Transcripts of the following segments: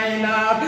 زینب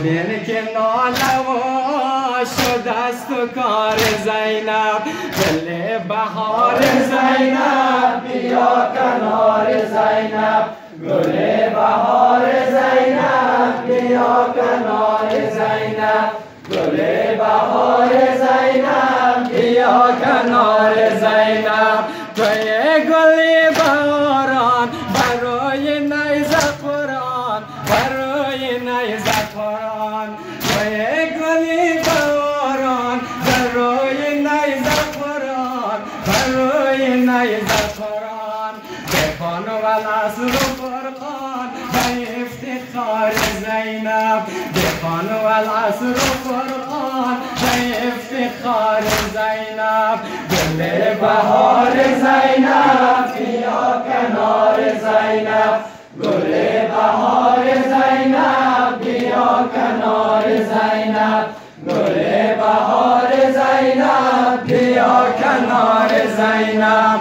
ببین که نالوا شده است و کار زینب دل بهار زینب بیا کنار زینب گل بهار زینب بیا کنار زینب گل بهار زینب بیا کنار زینب توی گل بهاران برای نیزه قرآن برای نیزه قرآن توی گل بهاران برای نیزه قرآن برای نیزه قرآن بخوان والعصر و فرقان به افتخار زینب بخوان والعصر و فرقان به افتخار زینب گل بهار زینب بیا کنار زینب گل بهار زینب بیا کنار زینب گل بهار زینب بیا کنار زینب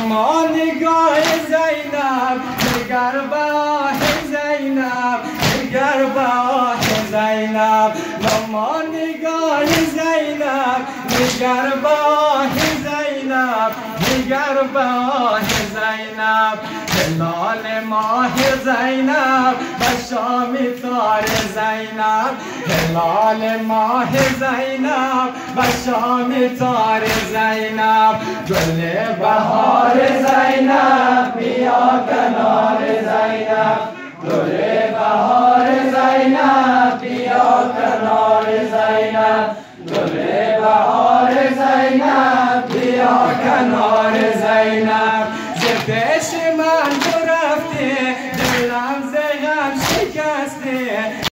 ما نگاه زینب نگر باه زینب نگر باه زینب ما نگاه زینب نگر باه زینب نگر باه زینب هلال ماه زینب بشام تار زینب هلال ماه زینب بشام تار زینب گل بهار زینب بیا کنار زینب گل بهار زینب بیا کنار زینب گل بهار زینب بیا کنار زینب ز پیش من تو رفته دلم ز غم شکسته